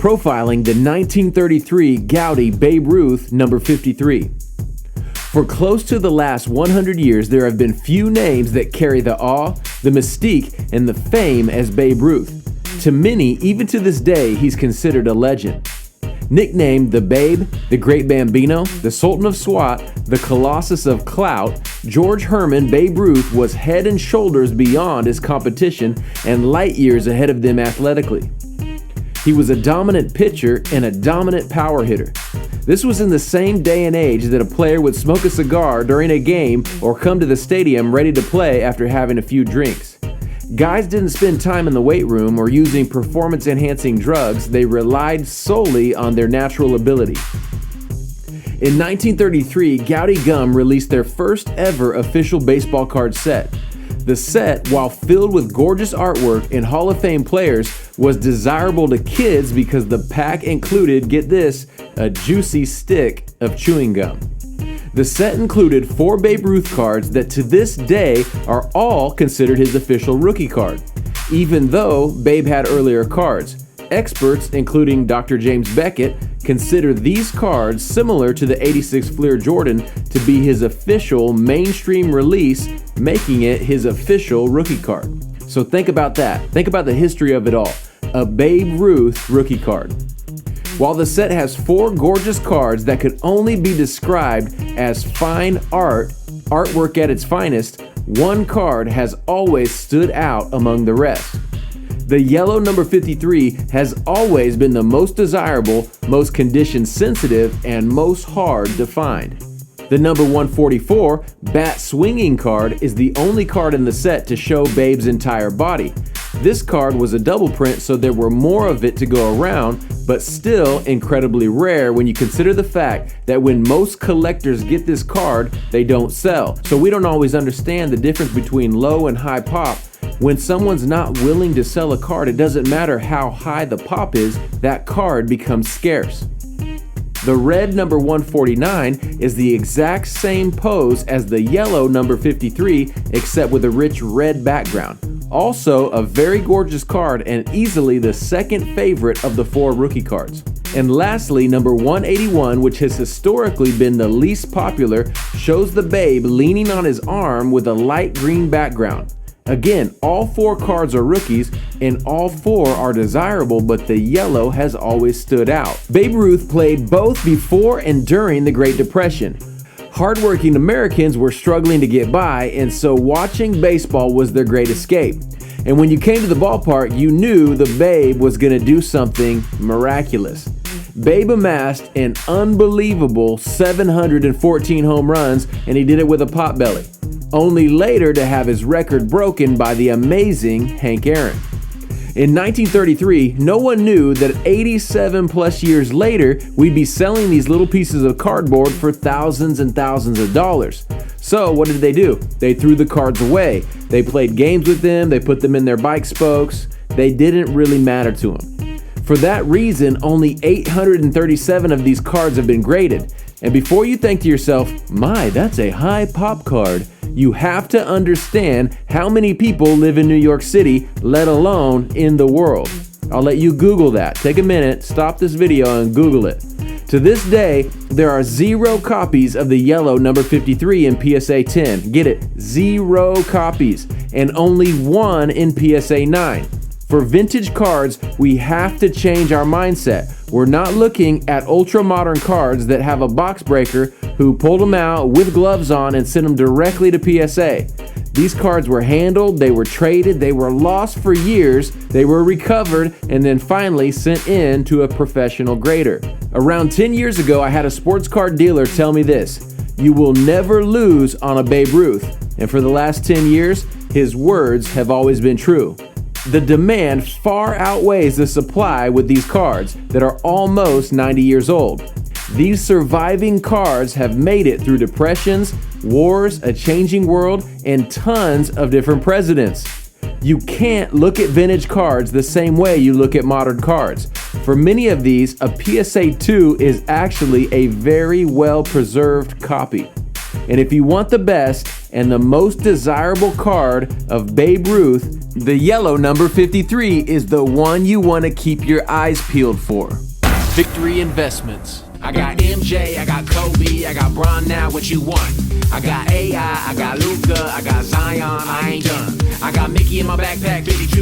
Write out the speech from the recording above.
profiling the 1933 Goudey Babe Ruth number 53. For close to the last 100 years, there have been few names that carry the awe, the mystique, and the fame as Babe Ruth. To many, even to this day, he's considered a legend. Nicknamed the Babe, the Great Bambino, the Sultan of SWAT, the Colossus of Clout, George Herman Babe Ruth was head and shoulders beyond his competition and light years ahead of them athletically. He was a dominant pitcher and a dominant power hitter. This was in the same day and age that a player would smoke a cigar during a game or come to the stadium ready to play after having a few drinks. Guys didn't spend time in the weight room or using performance-enhancing drugs. They relied solely on their natural ability. In 1933, Goudey Gum released their first ever official baseball card set. The set, while filled with gorgeous artwork and Hall of Fame players, was desirable to kids because the pack included, get this, a juicy stick of chewing gum. The set included 4 Babe Ruth cards that to this day are all considered his official rookie card, even though Babe had earlier cards. Experts, including Dr. James Beckett, consider these cards similar to the '86 Fleer Jordan to be his official mainstream release, making it his official rookie card. So think about that. Think about the history of it all. A Babe Ruth rookie card. While the set has 4 gorgeous cards that could only be described as fine artwork at its finest, one card has always stood out among the rest. The yellow number 53 has always been the most desirable, most condition sensitive, and most hard to find. The number 144 bat swinging card is the only card in the set to show Babe's entire body. This card was a double print, so there were more of it to go around, but still incredibly rare when you consider the fact that when most collectors get this card, they don't sell. So we don't always understand the difference between low and high pop. When someone's not willing to sell a card, it doesn't matter how high the pop is, that card becomes scarce. The red number 149 is the exact same pose as the yellow number 53, except with a rich red background. Also a very gorgeous card and easily the second favorite of the 4 rookie cards. And lastly, number 181, which has historically been the least popular, shows the Babe leaning on his arm with a light green background. Again, all 4 cards are rookies and all 4 are desirable, but the yellow has always stood out. Babe Ruth played both before and during the Great Depression. Hardworking Americans were struggling to get by, and so watching baseball was their great escape. And when you came to the ballpark, you knew the Babe was going to do something miraculous. Babe amassed an unbelievable 714 home runs, and he did it with a potbelly, only later to have his record broken by the amazing Hank Aaron. In 1933, no one knew that 87 plus years later, we'd be selling these little pieces of cardboard for thousands and thousands of dollars. So what did they do? They threw the cards away. They played games with them, they put them in their bike spokes. They didn't really matter to them. For that reason, only 837 of these cards have been graded. And before you think to yourself, my, that's a high pop card, you have to understand how many people live in New York City, let alone in the world. I'll let you Google that. Take a minute, stop this video and Google it. To this day, there are 0 copies of the yellow number 53 in PSA 10. Get it? 0 copies. And only 1 in PSA 9. For vintage cards, we have to change our mindset. We're not looking at ultra-modern cards that have a box breaker who pulled them out with gloves on and sent them directly to PSA. These cards were handled, they were traded, they were lost for years, they were recovered, and then finally sent in to a professional grader. Around 10 years ago, I had a sports card dealer tell me this: you will never lose on a Babe Ruth. And for the last 10 years, his words have always been true. The demand far outweighs the supply with these cards that are almost 90 years old. These surviving cards have made it through depressions, wars, a changing world, and tons of different presidents. You can't look at vintage cards the same way you look at modern cards. For many of these, a PSA 2 is actually a very well preserved copy. And if you want the best, and the most desirable card of Babe Ruth, the yellow number 53, is the one you want to keep your eyes peeled for. Victory Investments. I got MJ, I got Kobe, I got Bron. Now what you want? I got AI, I got Luka, I got Zion, I ain't done. I got Mickey in my backpack, 52.